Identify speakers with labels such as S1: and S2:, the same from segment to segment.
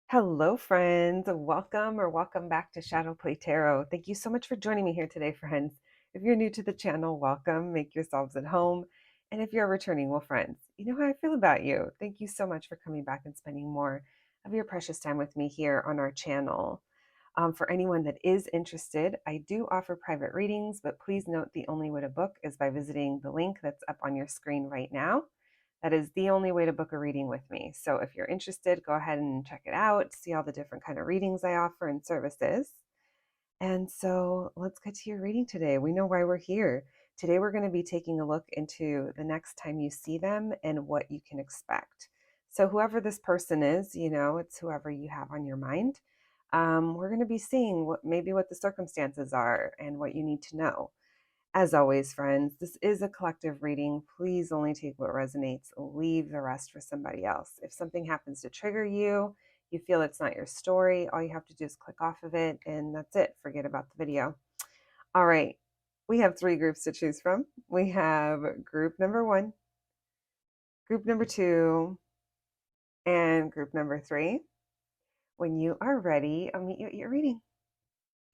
S1: Hello, friends. Welcome back to Shadow Play Tarot. Thank you so much for joining me here today, friends. If you're new to the channel, welcome. Make yourselves at home. And if you're returning, well, friends, you know how I feel about you. Thank you so much for coming back and spending more of your precious time with me here on our channel. For anyone that is interested, I do offer private readings, but please note the only way to book is by visiting the link that's up on your screen right now. That is the only way to book a reading with me. So if you're interested, go ahead and check it out, see all the different kind of readings I offer and services. And so let's get to your reading today. We know why we're here. Today we're going to be taking a look into the next time you see them and what you can expect. So whoever this person is, it's whoever you have on your mind. We're going to be seeing what the circumstances are and what you need to know. As always, friends, this is a collective reading. Please only take what resonates, leave the rest for somebody else. If something happens to trigger you, you feel it's not your story, all you have to do is click off of it, and that's it. Forget about the video. All right, we have three groups to choose from. We have group number one, group number two, and group number three. When you are ready, I'll meet you at your reading.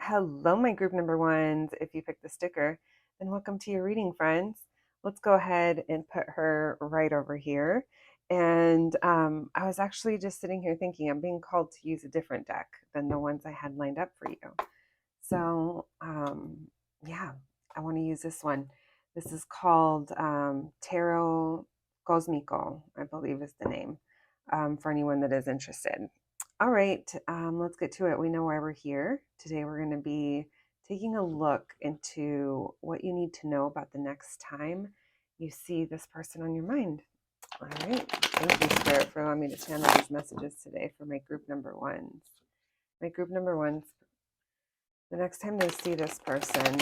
S1: Hello, my group number ones. If you picked the sticker, then welcome to your reading, friends. Let's go ahead and put her right over here. And I was actually just sitting here thinking I'm being called to use a different deck than the ones I had lined up for you. So, yeah, I want to use this one. This is called Tarot Cosmico, I believe is the name, for anyone that is interested. All right, let's get to it. We know why we're here. Today we're going to be taking a look into what you need to know about the next time you see this person on your mind. All right, thank you, Spirit, for allowing me to channel these messages today for my group number ones. My group number ones, the next time they see this person,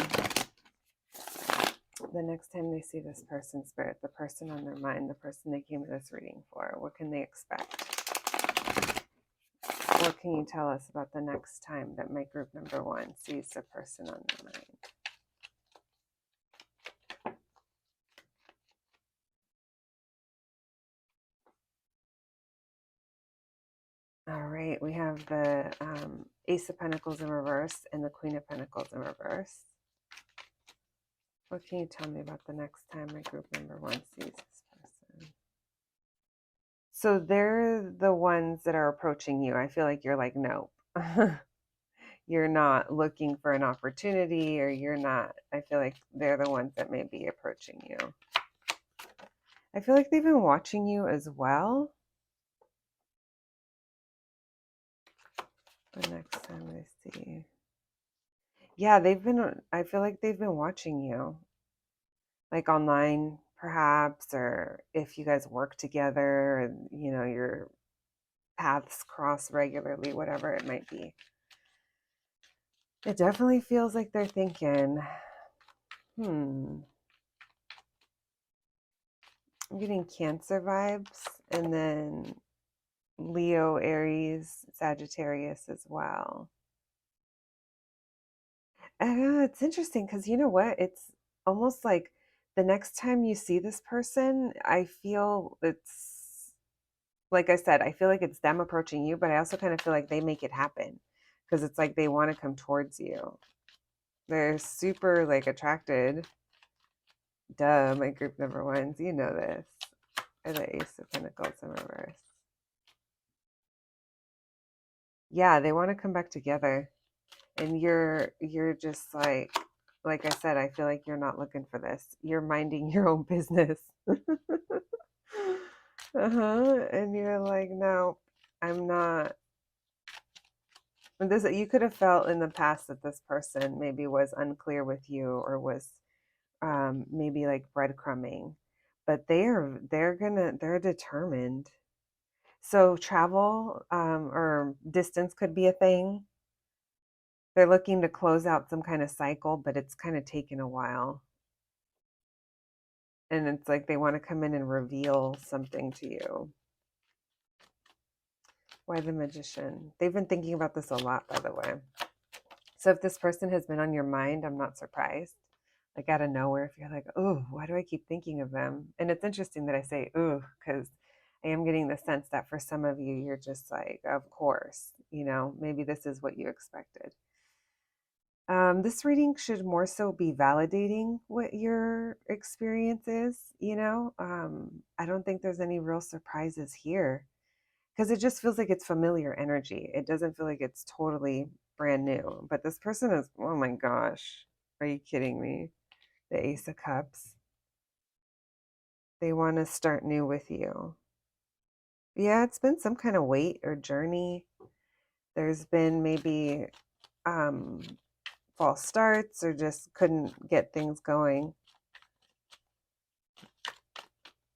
S1: Spirit, the person on their mind, the person they came to this reading for, what can they expect? What can you tell us about the next time that my group number one sees the person on their mind? All right, we have the Ace of Pentacles in reverse and the Queen of Pentacles in reverse. What can you tell me about the next time my group number one sees this person? So they're the ones that are approaching you. I feel like you're like, nope. You're not looking for an opportunity, or you're not. I feel like they're the ones that may be approaching you. I feel like they've been watching you as well. The next time I see. Yeah, I feel like they've been watching you. Like online, perhaps, or if you guys work together and, your paths cross regularly, whatever it might be. It definitely feels like they're thinking, I'm getting Cancer vibes, and then Leo, Aries, Sagittarius as well. It's interesting because you know what? It's almost like the next time you see this person, I feel it's like I said, I feel like it's them approaching you, but I also kind of feel like they make it happen because it's like they want to come towards you. They're super like attracted. Duh, my group number ones, you know this. Or the Ace of Pentacles in reverse. Yeah, they want to come back together. And you're just like I said, I feel like you're not looking for this. You're minding your own business. And you're like, no, I'm not. And this, you could have felt in the past that this person maybe was unclear with you, or was maybe like breadcrumbing, but they're determined. So travel or distance could be a thing. They're looking to close out some kind of cycle, but it's kind of taken a while. And it's like they want to come in and reveal something to you. Why the Magician? They've been thinking about this a lot, by the way. So if this person has been on your mind, I'm not surprised. Like out of nowhere, if you're like, oh, why do I keep thinking of them? And it's interesting that I say, oh, because I am getting the sense that for some of you, you're just like, of course, maybe this is what you expected. This reading should more so be validating what your experience is, I don't think there's any real surprises here because it just feels like it's familiar energy. It doesn't feel like it's totally brand new. But this person is, oh my gosh, are you kidding me? The Ace of Cups. They want to start new with you. Yeah, it's been some kind of wait or journey. There's been maybe um, false starts or just couldn't get things going.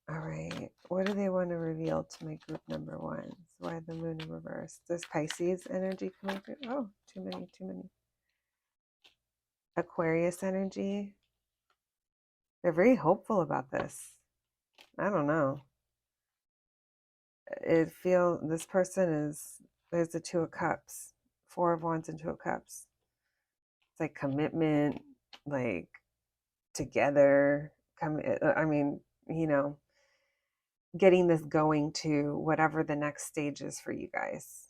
S1: All right. What do they want to reveal to my group number ones? Why the moon in reverse? There's Pisces energy coming through. Oh, too many, too many. Aquarius energy. They're very hopeful about this. I don't know. This person is, there's the Two of Cups, Four of Wands and Two of Cups. It's like commitment, like together. I mean, getting this going to whatever the next stage is for you guys.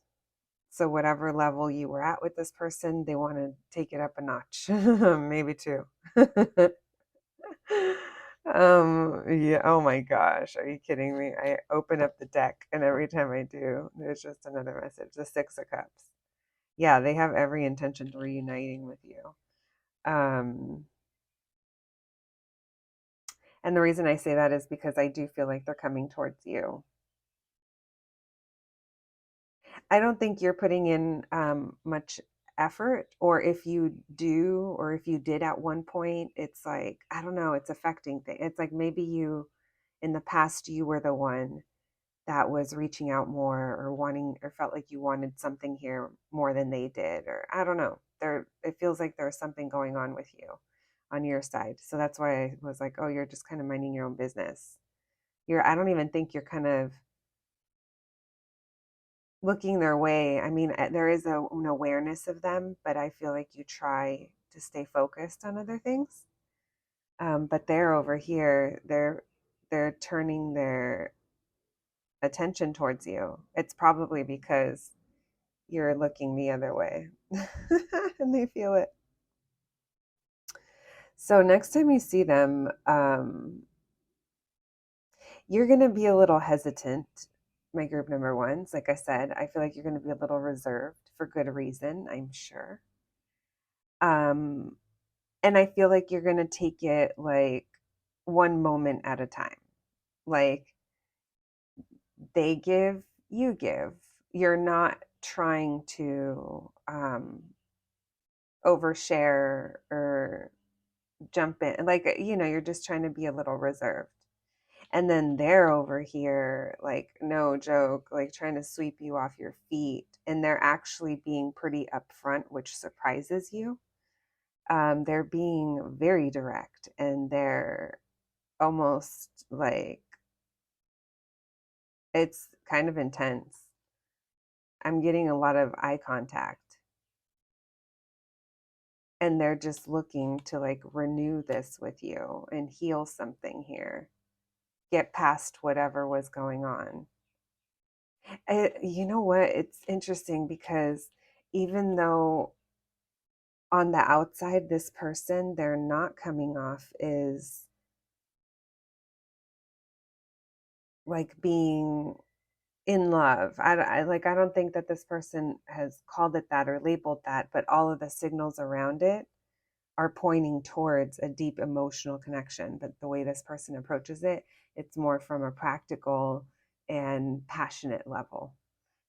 S1: So whatever level you were at with this person, they want to take it up a notch, maybe two. Yeah, oh my gosh, are you kidding me? I open up the deck and every time I do, there's just another message. The Six of Cups. Yeah, they have every intention of reuniting with you. And the reason I say that is because I do feel like they're coming towards you. I don't think you're putting in much effort, or if you do, or if you did at one point, it's like, I don't know, it's affecting things. It's like maybe you, in the past, you were the one that was reaching out more or wanting, or felt like you wanted something here more than they did, or I don't know. It feels like there's something going on with you on your side. So that's why I was like, oh, you're just kind of minding your own business. I don't even think you're kind of looking their way. I mean, there is an awareness of them, but I feel like you try to stay focused on other things. But they're over here. They're turning their attention towards you. It's probably because you're looking the other way, and they feel it. So next time you see them, you're going to be a little hesitant. My group number ones, like I said, I feel like you're going to be a little reserved for good reason, I'm sure. Um, and I feel like you're going to take it like one moment at a time. Like they give, you give. You're not trying to overshare or jump in. Like, you're just trying to be a little reserved. And then they're over here, like, no joke, like trying to sweep you off your feet. And they're actually being pretty upfront, which surprises you. They're being very direct and they're almost like it's kind of intense. I'm getting a lot of eye contact and they're just looking to like renew this with you and heal something here, get past whatever was going on. You know what? It's interesting because even though on the outside, this person, they're not coming off is like being in love. I don't think that this person has called it that or labeled that, but all of the signals around it are pointing towards a deep emotional connection. But the way this person approaches it, it's more from a practical and passionate level.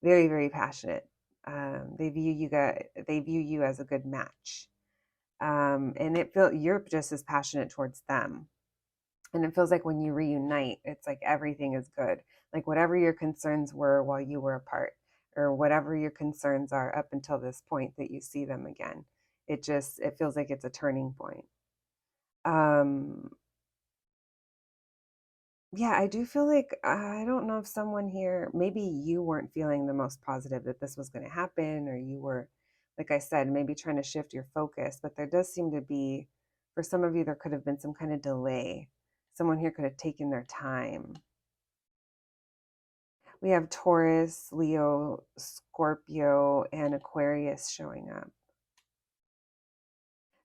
S1: Very, very passionate. They view you as a good match. And you're just as passionate towards them. And it feels like when you reunite, it's like everything is good. Like whatever your concerns were while you were apart, or whatever your concerns are up until this point that you see them again, it feels like it's a turning point. Um, yeah, I do feel like I don't know if someone here, maybe you weren't feeling the most positive that this was going to happen, or you were, like I said, maybe trying to shift your focus. But there does seem to be, for some of you, there could have been some kind of delay. Someone here could have taken their time. We have Taurus, Leo, Scorpio, and Aquarius showing up.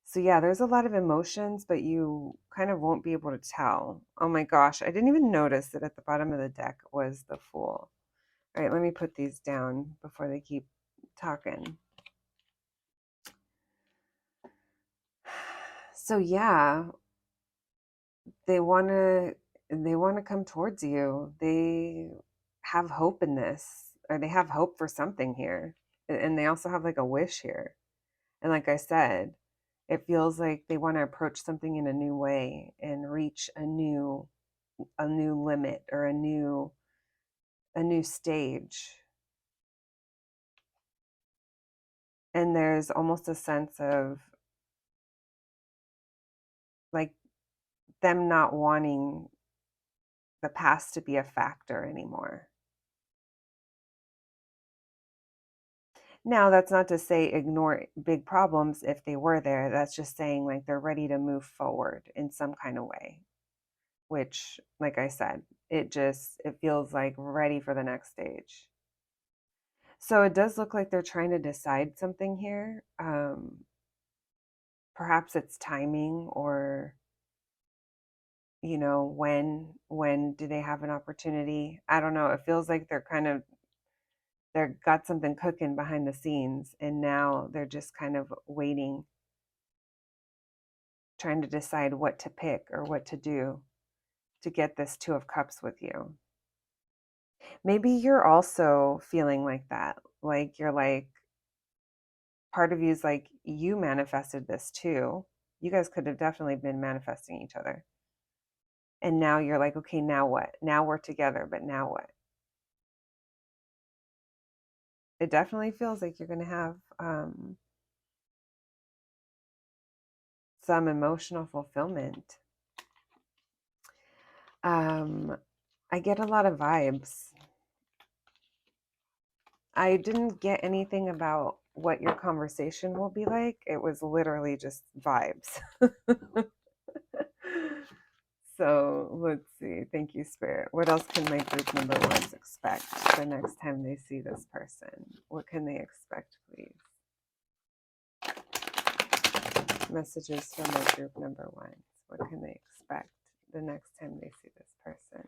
S1: So yeah, there's a lot of emotions, but you kind of won't be able to tell. Oh my gosh, I didn't even notice that at the bottom of the deck was the Fool. All right, let me put these down before they keep talking. So yeah, they want to come towards you. They have hope in this, or they have hope for something here. And they also have like a wish here. And like I said, it feels like they want to approach something in a new way and reach a new limit or a new stage. And there's almost a sense of like them not wanting the past to be a factor anymore. Now, that's not to say ignore big problems if they were there. That's just saying like they're ready to move forward in some kind of way, which, like I said, it feels like ready for the next stage. So it does look like they're trying to decide something here. Perhaps it's timing, or when do they have an opportunity? I don't know. It feels like they're got something cooking behind the scenes, and now they're just kind of waiting, trying to decide what to pick or what to do to get this Two of Cups with you. Maybe you're also feeling like that. Like you're like, part of you is like, you manifested this too. You guys could have definitely been manifesting each other. And now you're like, okay, now what? Now we're together, but now what? It definitely feels like you're going to have some emotional fulfillment. I get a lot of vibes. I didn't get anything about what your conversation will be like. It was literally just vibes. So let's see. Thank you, Spirit. What else can my group member ones expect the next time they see this person? What can they expect, please? Messages from my group number ones. What can they expect the next time they see this person?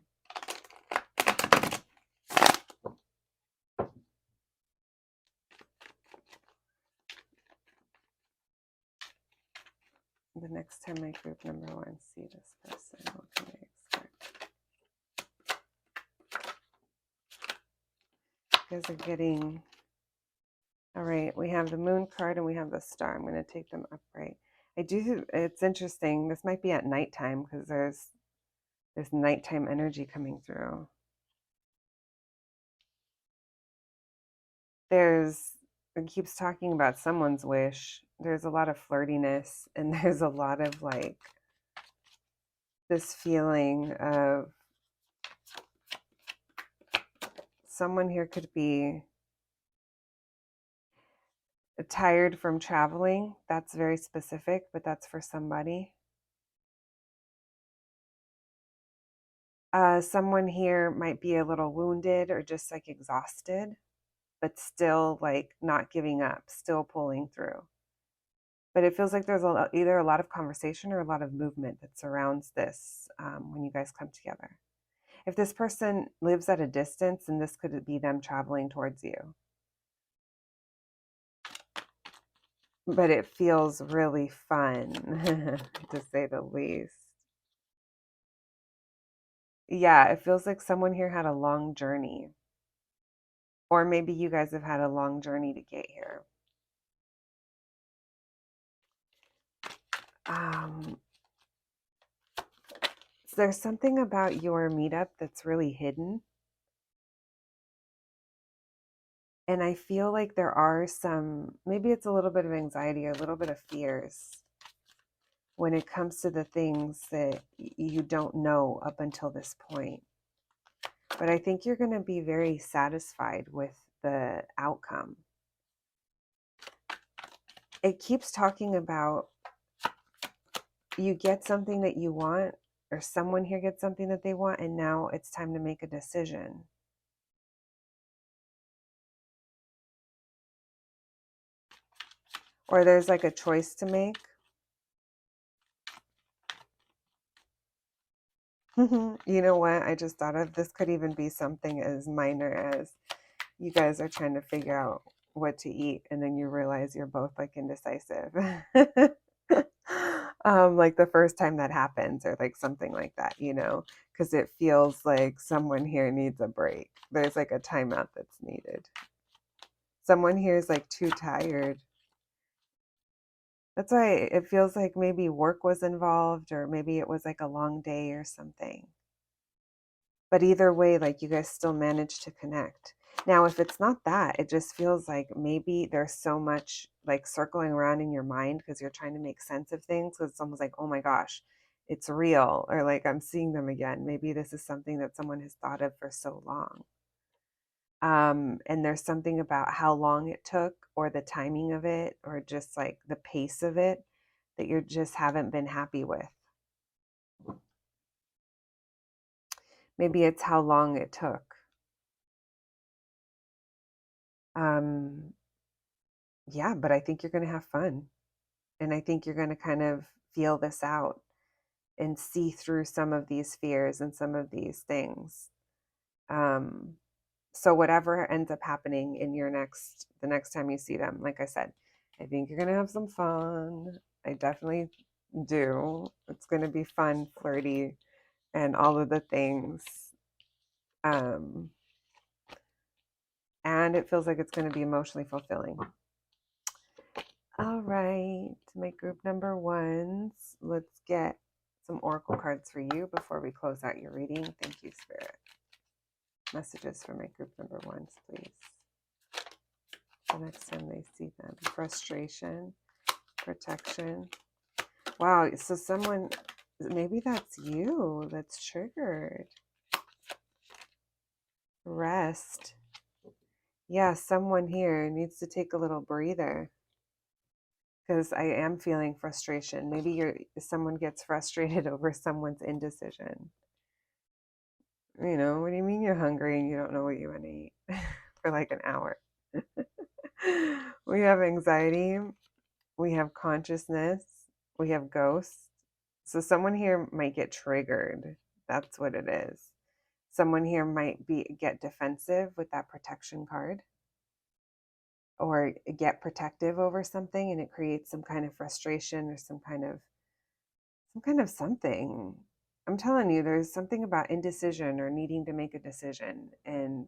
S1: The next time my group number ones see this person, what can they expect? You guys are getting... All right, we have the Moon card and we have the Star. I'm going to take them upright. It's interesting. This might be at nighttime because there's this nighttime energy coming through. It keeps talking about someone's wish. There's a lot of flirtiness, and there's a lot of like this feeling of someone here could be tired from traveling. That's very specific, but that's for somebody. Someone here might be a little wounded or just like exhausted, but still like not giving up, still pulling through. But it feels like there's either a lot of conversation or a lot of movement that surrounds this when you guys come together. If this person lives at a distance, then this could be them traveling towards you. But it feels really fun, to say the least. Yeah, it feels like someone here had a long journey. Or maybe you guys have had a long journey to get here. So there's something about your meetup that's really hidden. And I feel like there are maybe it's a little bit of anxiety, a little bit of fears when it comes to the things that you don't know up until this point. But I think you're going to be very satisfied with the outcome. It keeps talking about you get something that you want, or someone here gets something that they want, and now it's time to make a decision. or there's like a choice to make. You know what? I just thought of this could even be something as minor as you guys are trying to figure out what to eat, and then you realize you're both like indecisive. Like the first time that happens, or like something like that, because it feels like someone here needs a break. There's like a timeout that's needed. Someone here is like too tired. That's why it feels like maybe work was involved, or maybe it was like a long day or something. But either way, like you guys still managed to connect. Now, if it's not that, it just feels like maybe there's so much like circling around in your mind because you're trying to make sense of things. Because it's almost like, oh my gosh, it's real, or like I'm seeing them again. Maybe this is something that someone has thought of for so long. And there's something about how long it took, or the timing of it, or just like the pace of it that you just haven't been happy with. Maybe it's how long it took. Um, yeah, but I think you're going to have fun. And I think you're going to kind of feel this out and see through some of these fears and some of these things. Um, so whatever ends up happening in the next time you see them, like I said, I think you're going to have some fun. I definitely do. It's going to be fun, flirty, and all of the things. Um, and it feels like it's going to be emotionally fulfilling. All right, my group number ones. Let's get some oracle cards for you before we close out your reading. Thank you, Spirit. Messages for my group number ones, please. The next time they see them. Frustration, protection. Wow, so someone, maybe that's you that's triggered. Rest. Yeah, someone here needs to take a little breather. Because I am feeling frustration. Maybe someone gets frustrated over someone's indecision. What do you mean you're hungry and you don't know what you want to eat for like an hour? We have anxiety, we have consciousness, we have ghosts. So someone here might get triggered. That's what it is. Someone here might get defensive with that protection card, or get protective over something, and it creates some kind of frustration or some kind of something. I'm telling you, there's something about indecision or needing to make a decision, and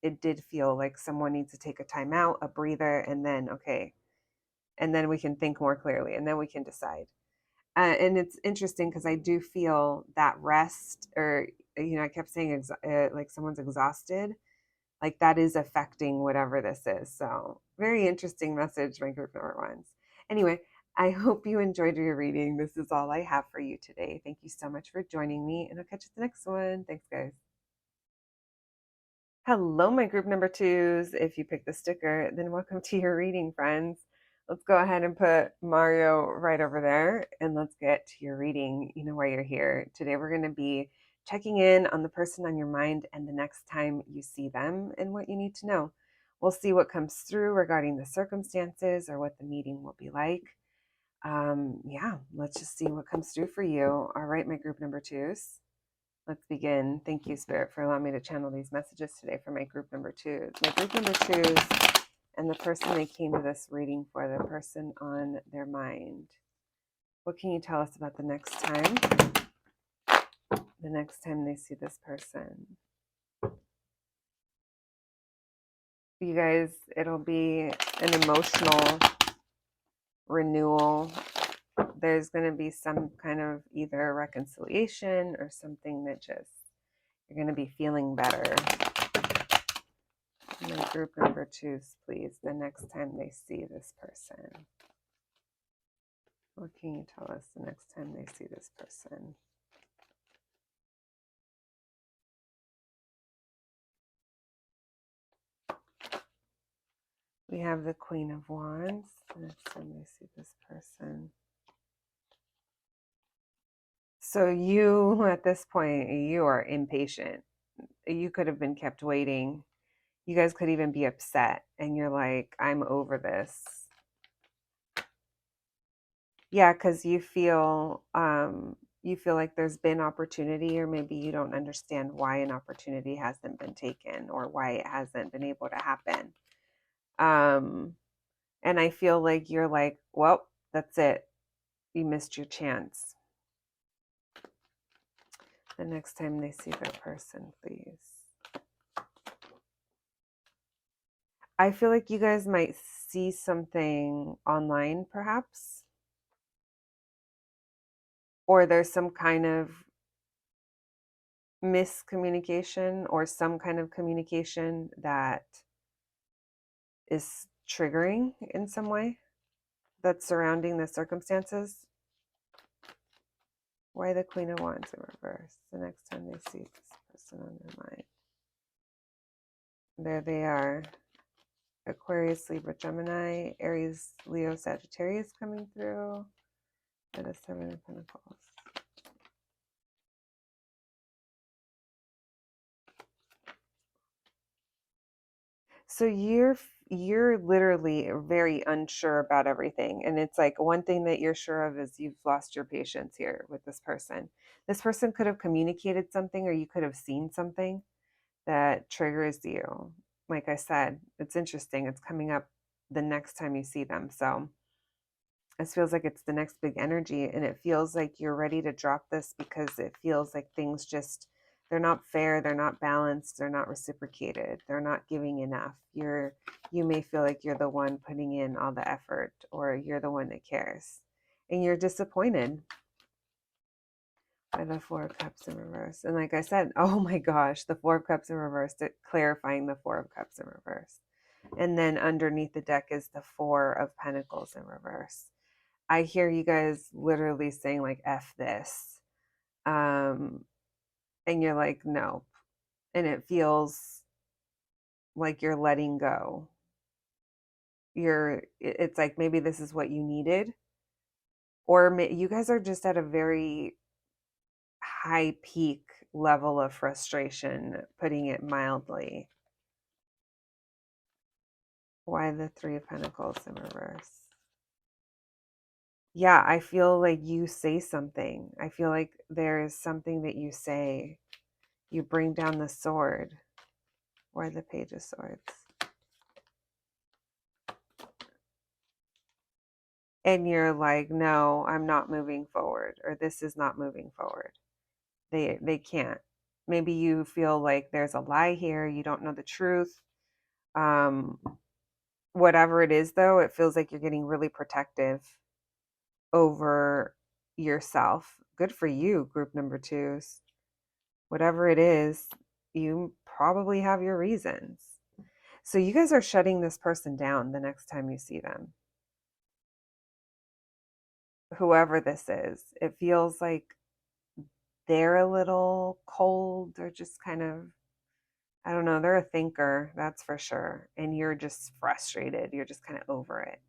S1: it did feel like someone needs to take a time out, a breather, and then okay, and then we can think more clearly, and then we can decide. And it's interesting because I do feel that rest, or I kept saying like someone's exhausted, like that is affecting whatever this is. So very interesting message, my group number ones. Anyway, I hope you enjoyed your reading. This is all I have for you today. Thank you so much for joining me, and I'll catch you at the next one. Thanks, guys. Hello, my group number twos. If you picked the sticker, then welcome to your reading, friends. Let's go ahead and put Mario right over there, and let's get to your reading. You know why you're here. Today, we're going to be checking in on the person on your mind and the next time you see them and what you need to know. We'll see what comes through regarding the circumstances or what the meeting will be like. Yeah, let's just see what comes through for you. All right, my group number twos. Let's begin. Thank you, Spirit, for allowing me to channel these messages today for my group number twos. My group number twos and the person they came to this reading for, the person on their mind. What can you tell us about the next time? The next time they see this person. You guys, it'll be an emotional renewal. There's going to be some kind of either reconciliation or something that just you're going to be feeling better. My group number twos, please, the next time they see this person. What can you tell us the next time they see this person? We have the Queen of Wands. The next time they see this person. So you, at this point, you are impatient. You could have been kept waiting. You guys could even be upset, and you're like, I'm over this. Yeah, because you feel like there's been opportunity, or maybe you don't understand why an opportunity hasn't been taken or why it hasn't been able to happen. Um, and I feel like you're like, well, that's it. You missed your chance. The next time they see their person, please. I feel like you guys might see something online, perhaps, or there's some kind of miscommunication or some kind of communication that is triggering in some way that's surrounding the circumstances. Why the Queen of Wands in reverse? The next time they see this person on their mind. There they are. Aquarius, Libra, Gemini, Aries, Leo, Sagittarius coming through. And a Seven of Pentacles. So you're literally very unsure about everything. And it's like one thing that you're sure of is you've lost your patience here with this person. This person could have communicated something, or you could have seen something that triggers you. Like I said, it's interesting. It's coming up the next time you see them. So it feels like it's the next big energy, and it feels like you're ready to drop this because it feels like things just, they're not fair, they're not balanced, they're not reciprocated, they're not giving enough. You may feel like you're the one putting in all the effort, or you're the one that cares, and you're disappointed by the Four of Cups in reverse. And like I said, oh my gosh, the Four of Cups in reverse, clarifying the Four of Cups in reverse. And then underneath the deck is the Four of Pentacles in reverse. I hear you guys literally saying like F this. And you're like, nope. And it feels like you're letting go. It's like maybe this is what you needed. Or you guys are just at a very high peak level of frustration, putting it mildly. Why the Three of Pentacles in reverse? Yeah, I feel like you say something. I feel like there is something that you say. You bring down the sword. Why the Page of Swords? And you're like, no, I'm not moving forward, or this is not moving forward. They can't. Maybe you feel like there's a lie here. You don't know the truth. Um, Whatever it is, though, it feels like you're getting really protective over yourself. Good for you, group number twos. Whatever it is, you probably have your reasons. So you guys are shutting this person down the next time you see them. Whoever this is, it feels like they're a little cold. They're just kind of, I don't know, they're a thinker, that's for sure. And you're just frustrated. You're just kind of over it.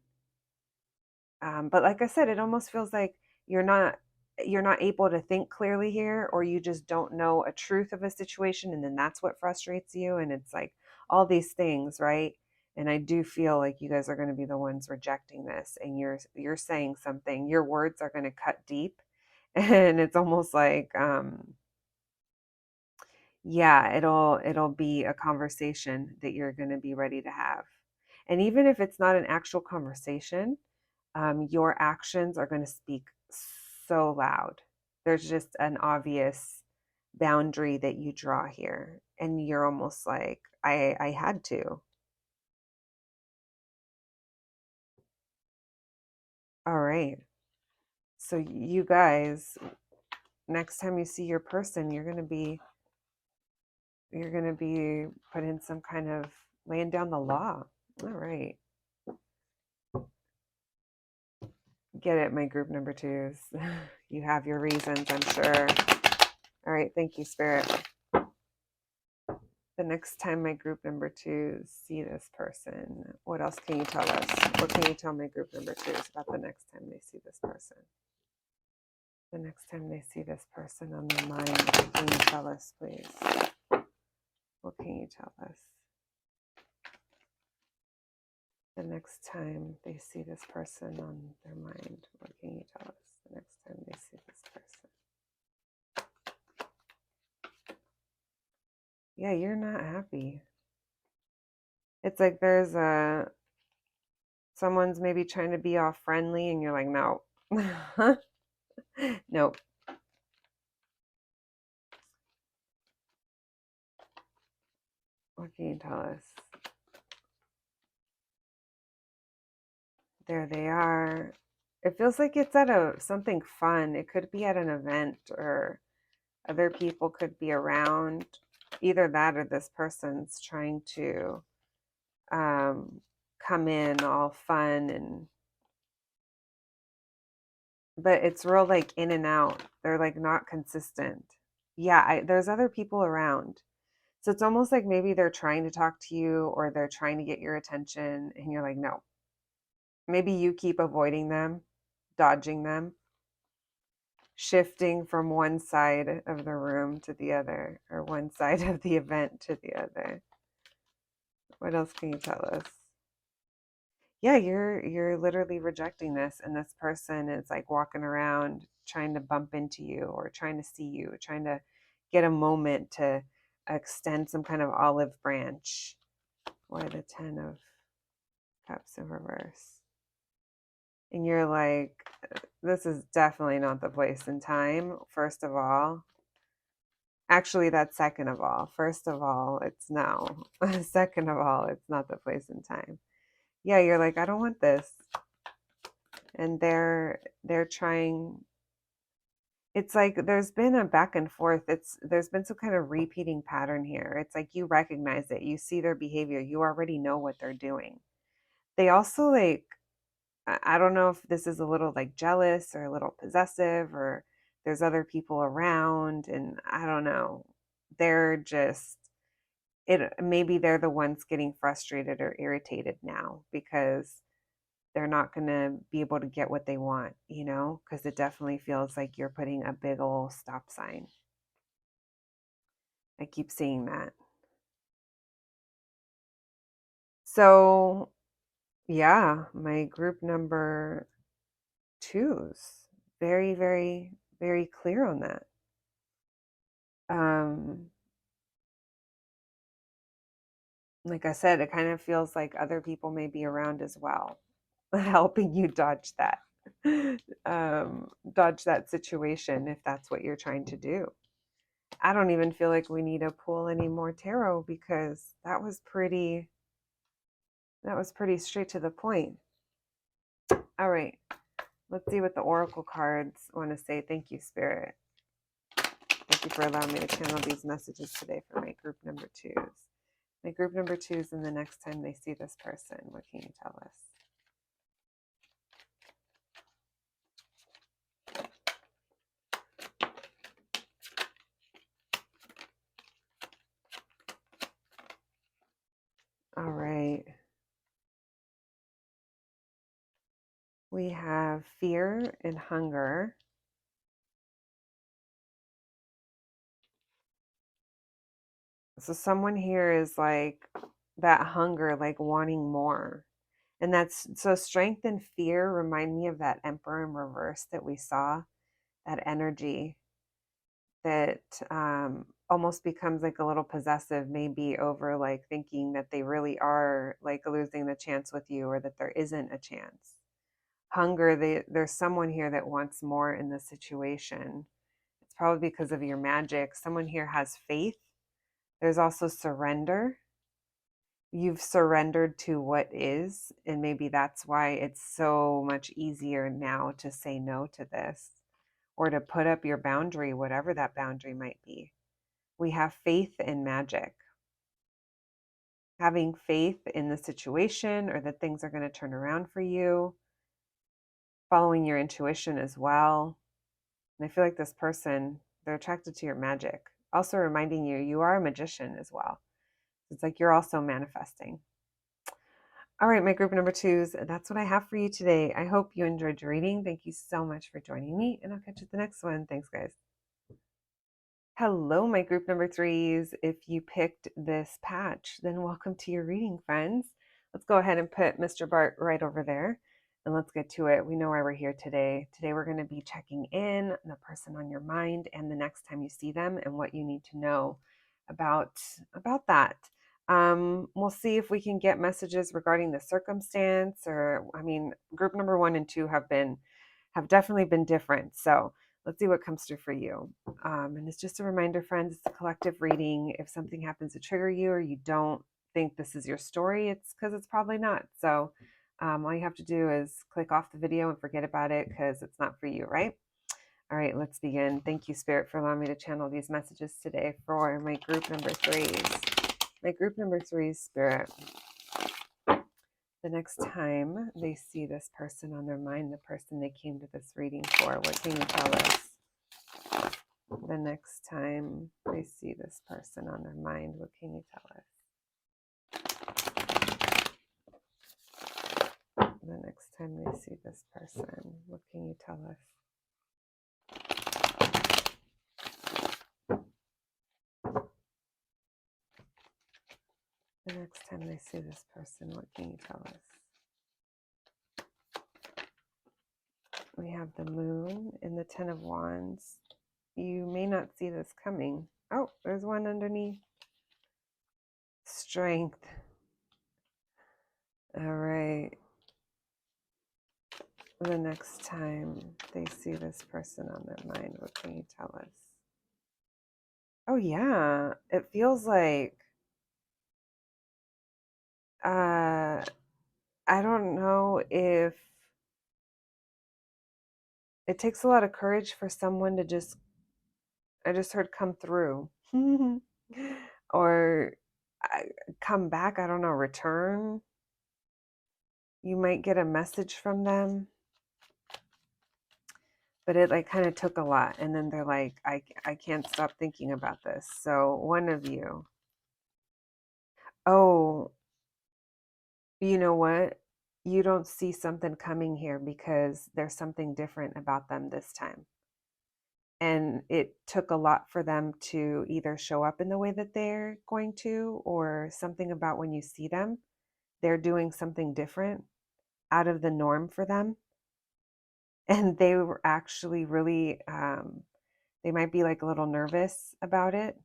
S1: But like I said, it almost feels like you're not you're not able to think clearly here, or you just don't know a truth of a situation, and then that's what frustrates you. And it's like all these things, right? And I do feel like you guys are going to be the ones rejecting this, and you're saying something. Your words are going to cut deep, and it's almost like yeah, it'll be a conversation that you're going to be ready to have. And even if it's not an actual conversation, your actions are going to speak so loud. There's just an obvious boundary that you draw here, and you're almost like, I had to. All right. So you guys, next time you see your person, you're gonna be put in some kind of laying down the law. All right. Get it, my group number twos. You have your reasons, I'm sure. All right, thank you, Spirit. The next time my group number twos see this person, what else can you tell us? What can you tell my group number twos about the next time they see this person? The next time they see this person on their mind, what can you tell us, please? What can you tell us? The next time they see this person on their mind, what can you tell us? The next time they see this person. Yeah, you're not happy. It's like there's someone's maybe trying to be all friendly and you're like, no. Nope. What can you tell us? There they are. It feels like it's at something fun. It could be at an event or other people could be around. Either that or this person's trying to come in all fun but it's real like in and out. They're like not consistent. Yeah, there's other people around. So it's almost like maybe they're trying to talk to you or they're trying to get your attention and you're like, no. Maybe you keep avoiding them, dodging them, shifting from one side of the room to the other or one side of the event to the other. What else can you tell us? Yeah, you're literally rejecting this and this person is like walking around trying to bump into you or trying to see you, trying to get a moment to extend some kind of olive branch. Why the 10 of Cups in reverse? And you're like, this is definitely not the place and time, first of all. Actually, that's second of all. First of all, it's no. Second of all, it's not the place and time. Yeah, you're like, I don't want this. And they're trying. It's like there's been a back and forth. There's been some kind of repeating pattern here. It's like you recognize it. You see their behavior. You already know what they're doing. They also like I don't know if this is a little like jealous or a little possessive or there's other people around and I don't know. They're just maybe they're the ones getting frustrated or irritated now because they're not going to be able to get what they want, because it definitely feels like you're putting a big old stop sign. I keep seeing that. So, yeah, my group number two's very, very, very clear on that. Um, like I said, it kind of feels like other people may be around as well, helping you dodge that situation if that's what you're trying to do. I don't even feel like we need to pull any more tarot because that was pretty straight to the point. All right, let's see what the oracle cards want to say. Thank you, Spirit. Thank you for allowing me to channel these messages today for my group number twos. My group number twos, and the next time they see this person, what can you tell us? All right. We have fear and hunger. So someone here is like that hunger, like wanting more. And that's so strength and fear remind me of that Emperor in reverse that we saw, that energy that almost becomes like a little possessive, maybe over like thinking that they really are like losing the chance with you or that there isn't a chance. Hunger, there's someone here that wants more in the situation. It's probably because of your magic. Someone here has faith. There's also surrender. You've surrendered to what is, and maybe that's why it's so much easier now to say no to this or to put up your boundary, whatever that boundary might be. We have faith in magic. Having faith in the situation or that things are going to turn around for you, following your intuition as well. And I feel like this person, they're attracted to your magic. Also reminding you, you are a magician as well. It's like you're also manifesting. All right, my group number twos, that's what I have for you today. I hope you enjoyed your reading. Thank you so much for joining me, and I'll catch you at the next one. Thanks, guys. Hello, my group number threes. If you picked this patch, then welcome to your reading, friends. let's go ahead and put Mr. Bart right over there and let's get to it. We know why we're here today. Today we're going to be checking in on the person on your mind and the next time you see them and what you need to know about that. We'll see if we can get messages regarding the circumstance, or I mean, group number 1 and 2 have definitely been different. So let's see what comes through for you. And it's just a reminder, friends, it's a collective reading. If something happens to trigger you or you don't think this is your story, it's because it's probably not. So all you have to do is click off the video and forget about it because it's not for you, right? All right, let's begin. Thank you, Spirit, for allowing me to channel these messages today for my group number 3s. My group number 3's Spirit. The next time they see this person on their mind, the person they came to this reading for, what can you tell us? The next time they see this person on their mind, what can you tell us? The next time they see this person, what can you tell us? The next time they see this person, what can you tell us? We have the Moon and the Ten of Wands. You may not see this coming. Oh, there's one underneath. Strength. All right. The next time they see this person on their mind, what can you tell us? Oh, yeah. It feels like, I don't know if it takes a lot of courage for someone to I just heard come through or come back. I don't know, return. You might get a message from them, but it like kind of took a lot. And then they're like, I can't stop thinking about this. So one of you, oh, you know what? You don't see something coming here because there's something different about them this time. And it took a lot for them to either show up in the way that they're going to, or something about when you see them, they're doing something different out of the norm for them. And they were actually really, they might be like a little nervous about it.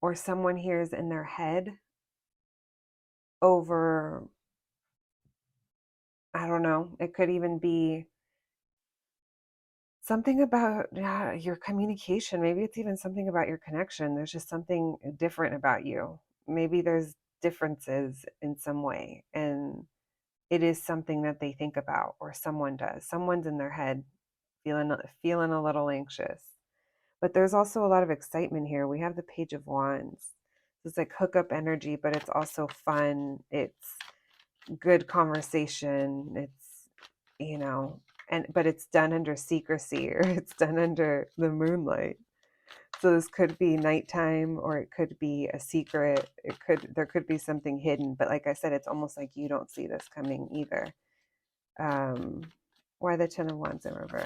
S1: Or someone here is in their head over, I don't know, it could even be something about your communication. Maybe it's even something about your connection. There's just something different about you. Maybe there's differences in some way, and it is something that they think about, or someone does. Someone's in their head feeling a little anxious. But there's also a lot of excitement here. We have the Page of Wands. It's like hookup energy, but it's also fun. It's good conversation. It's, you know, but it's done under secrecy, or it's done under the moonlight. So this could be nighttime, or it could be a secret. There could be something hidden, but like I said, it's almost like you don't see this coming either. Why the Ten of Wands in reverse?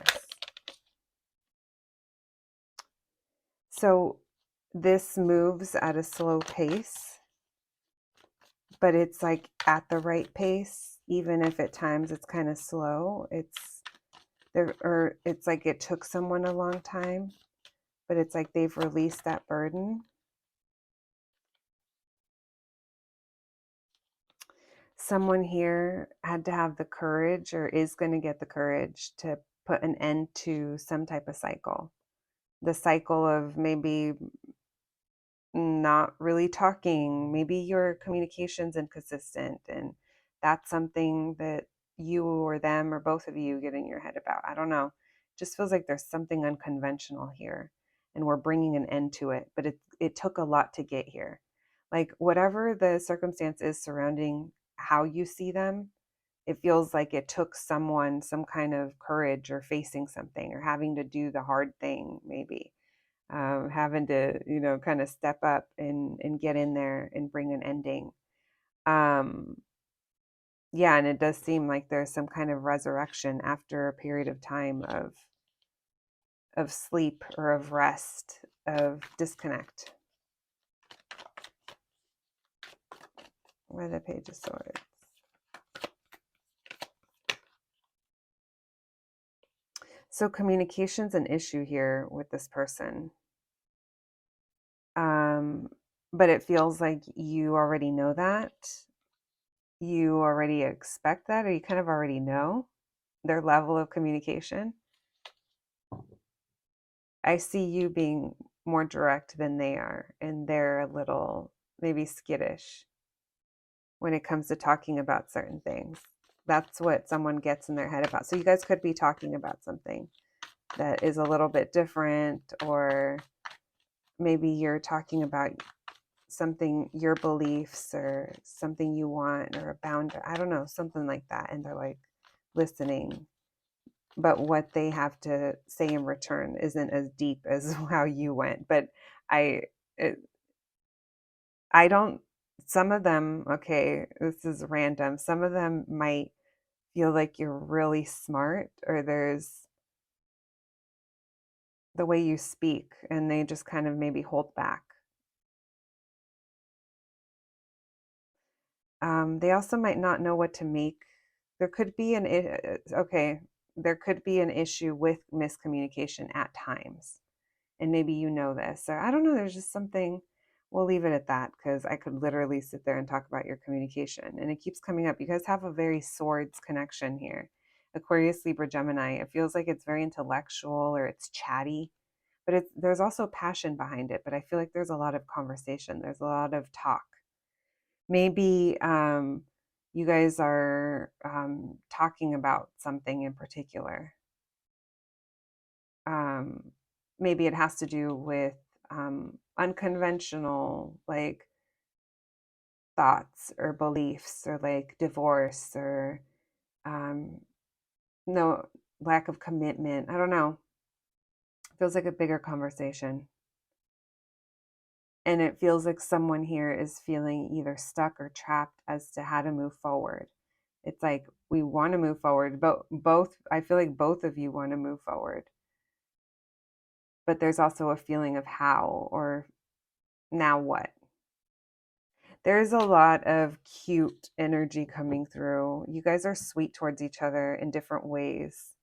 S1: So this moves at a slow pace, but it's like at the right pace, even if at times it's kind of slow. It's there, or it's like it took someone a long time, but it's like they've released that burden. Someone here had to have the courage, or is going to get the courage, to put an end to some type of cycle. The cycle of maybe not really talking, maybe your communication's inconsistent, and that's something that you or them or both of you get in your head about. I don't know. It just feels like there's something unconventional here, and we're bringing an end to it, but it took a lot to get here. Like whatever the circumstance is surrounding how you see them, it feels like it took someone some kind of courage, or facing something, or having to do the hard thing, maybe having to, kind of step up and get in there and bring an ending. Um, yeah, and it does seem like there's some kind of resurrection after a period of time of, sleep, or of rest, of disconnect. By the Page of Swords. So communication's an issue here with this person. But it feels like you already know that. You already expect that, or you kind of already know their level of communication. I see you being more direct than they are, and they're a little maybe skittish when it comes to talking about certain things. That's what someone gets in their head about. So you guys could be talking about something that is a little bit different, or maybe you're talking about something, your beliefs, or something you want, or a boundary, I don't know, something like that. And they're like listening, but what they have to say in return isn't as deep as how you went. But I, it, I don't, some of them, okay, this is random. Some of them might feel like you're really smart, or there's the way you speak, and they just kind of maybe hold back. They also might not know what to make. There could be okay, there could be an issue with miscommunication at times. And maybe you know this, or I don't know, there's just something. We'll leave it at that, because I could literally sit there and talk about your communication. And it keeps coming up. You guys have a very swords connection here. Aquarius, Libra, Gemini. It feels like it's very intellectual, or it's chatty, but there's also passion behind it. But I feel like there's a lot of conversation. There's a lot of talk. Maybe you guys are talking about something in particular. Maybe it has to do with unconventional, like, thoughts or beliefs, or like divorce, or um, no, lack of commitment. I don't know. It feels like a bigger conversation. And it feels like someone here is feeling either stuck or trapped as to how to move forward. It's like, we want to move forward, but I feel like both of you want to move forward. But there's also a feeling of how, or now what. There's a lot of cute energy coming through. You guys are sweet towards each other in different ways.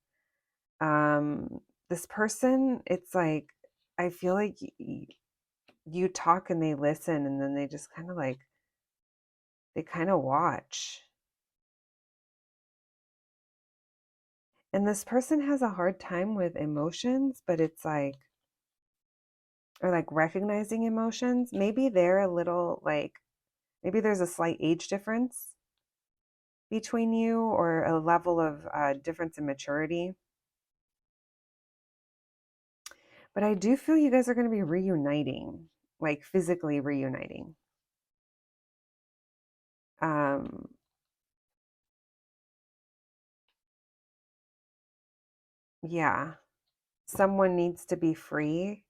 S1: This person, it's like, I feel like you talk and they listen, and then they just kind of like, they kind of watch. And this person has a hard time with emotions, but it's like, or like recognizing emotions. Maybe they're a little like, maybe there's a slight age difference between you, or a level of difference in maturity. But I do feel you guys are going to be reuniting, like physically reuniting. Um, yeah, someone needs to be free.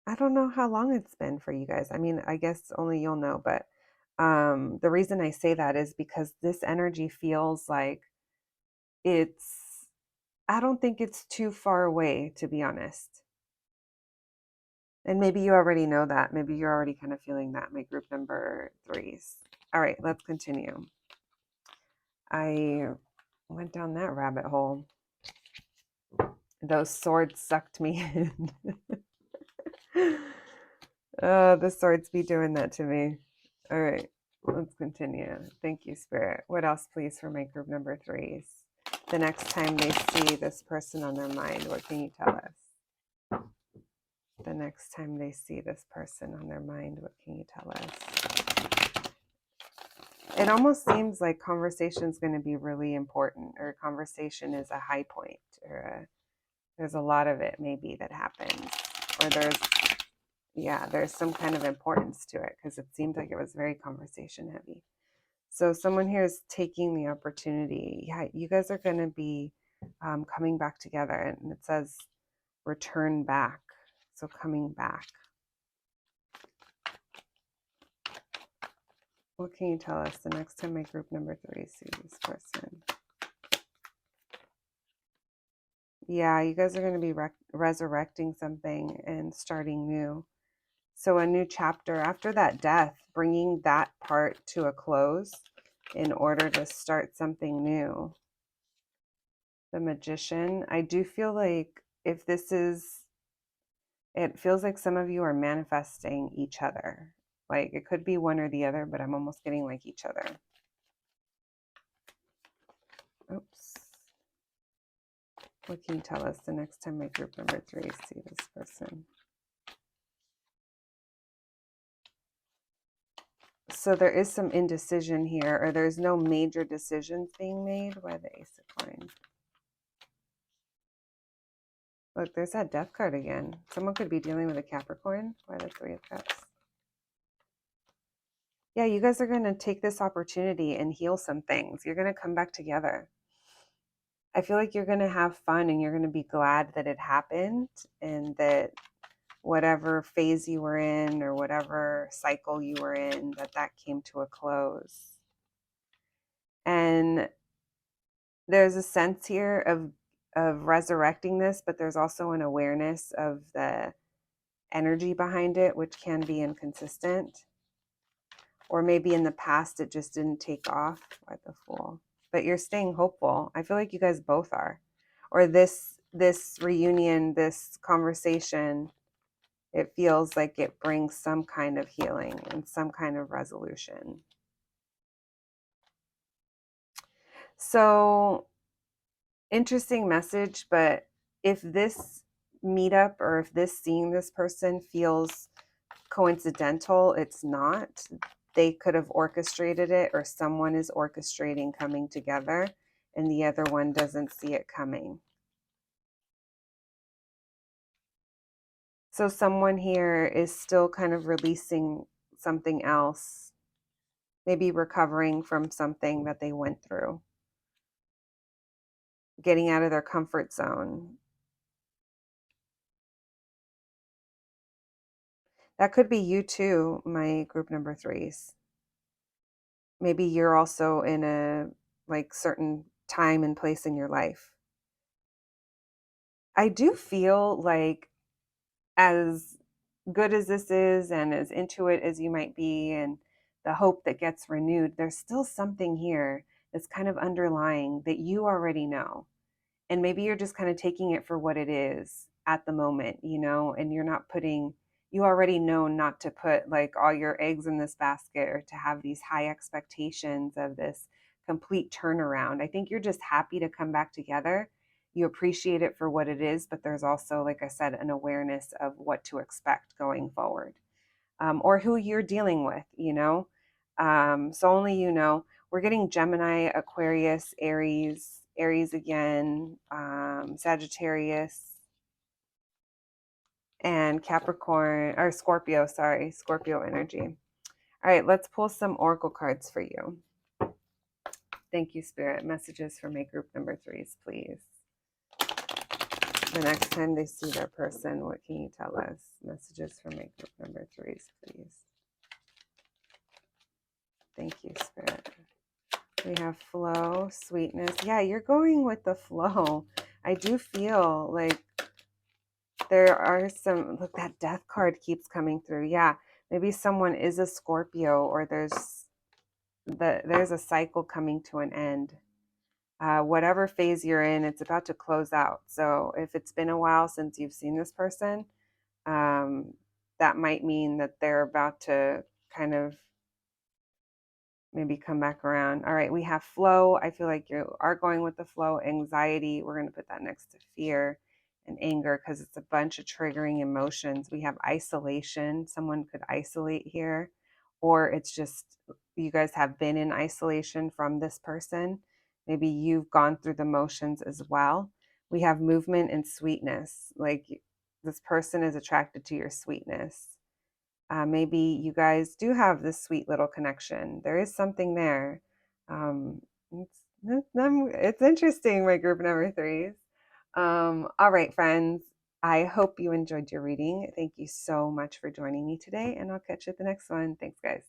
S1: I don't know how long it's been for you guys. I mean, I guess only you'll know, but the reason I say that is because this energy feels like it's, I don't think it's too far away, to be honest. And maybe you already know that. Maybe you're already kind of feeling that, my group number threes. All right, let's continue. I went down that rabbit hole. Those swords sucked me in. The swords be doing that to me. All right, let's continue. Thank you, Spirit. What else, please, for my group number threes? The next time they see this person on their mind, what can you tell us? The next time they see this person on their mind, what can you tell us? It almost seems like conversation is going to be really important, or conversation is a high point, or there's a lot of it maybe that happens, or there's some kind of importance to it, because it seemed like it was very conversation heavy. So someone here is taking the opportunity. Yeah, you guys are going to be coming back together, and it says return back. So coming back. What can you tell us the next time my group number three sees this person? Yeah, you guys are going to be resurrecting something and starting new. So a new chapter after that death, bringing that part to a close in order to start something new. The Magician. I do feel like if this is, it feels like some of you are manifesting each other. Like it could be one or the other, but I'm almost getting like each other. Oops. What can you tell us the next time my group number 3 see this person? So there is some indecision here, or there's no major decisions being made. Why the Ace of Coins? Look, there's that Death card again. Someone could be dealing with a Capricorn. Why the Three of Cups? Yeah, you guys are going to take this opportunity and heal some things. You're going to come back together. I feel like you're going to have fun and you're going to be glad that it happened and that whatever phase you were in or whatever cycle you were in, that came to a close. And there's a sense here of resurrecting this, but there's also an awareness of the energy behind it, which can be inconsistent. Or maybe in the past it just didn't take off. Why the Fool? But you're staying hopeful. I feel like you guys both are. Or this reunion, this conversation, it feels like it brings some kind of healing and some kind of resolution. So interesting message, but if this meetup or if this seeing this person feels coincidental, it's not. They could have orchestrated it, or someone is orchestrating coming together and the other one doesn't see it coming. So someone here is still kind of releasing something else, maybe recovering from something that they went through, getting out of their comfort zone. That could be you too, my group number 3s. Maybe you're also in a like certain time and place in your life. I do feel like as good as this is and as into it as you might be and the hope that gets renewed, there's still something here that's kind of underlying that you already know. And maybe you're just kind of taking it for what it is at the moment, and you're not putting, you already know not to put like all your eggs in this basket or to have these high expectations of this complete turnaround. I think you're just happy to come back together. You appreciate it for what it is, but there's also, like I said, an awareness of what to expect going forward, or who you're dealing with, so only we're getting Gemini, Aquarius, Aries again, Sagittarius, and Capricorn, or Scorpio, sorry, Scorpio energy. All right, let's pull some oracle cards for you. Thank you, Spirit. Messages for my group number 3s, please. The next time they see their person, what can you tell us? Messages for my group number 3s, please. Thank you, Spirit. We have flow, sweetness. Yeah, you're going with the flow. I do feel like there are some, look, that death card keeps coming through. Yeah, maybe someone is a Scorpio, or there's a cycle coming to an end. Whatever phase you're in, it's about to close out. So if it's been a while since you've seen this person, that might mean that they're about to kind of maybe come back around. All right, we have flow. I feel like you are going with the flow. Anxiety, we're going to put that next to fear and anger because it's a bunch of triggering emotions. We have isolation. Someone could isolate here, or it's just you guys have been in isolation from this person. Maybe you've gone through the motions as well. We have movement and sweetness. Like this person is attracted to your sweetness. Maybe you guys do have this sweet little connection. There is something there. It's interesting, my group number 3s. All right, friends. I hope you enjoyed your reading. Thank you so much for joining me today, and I'll catch you at the next one. Thanks, guys.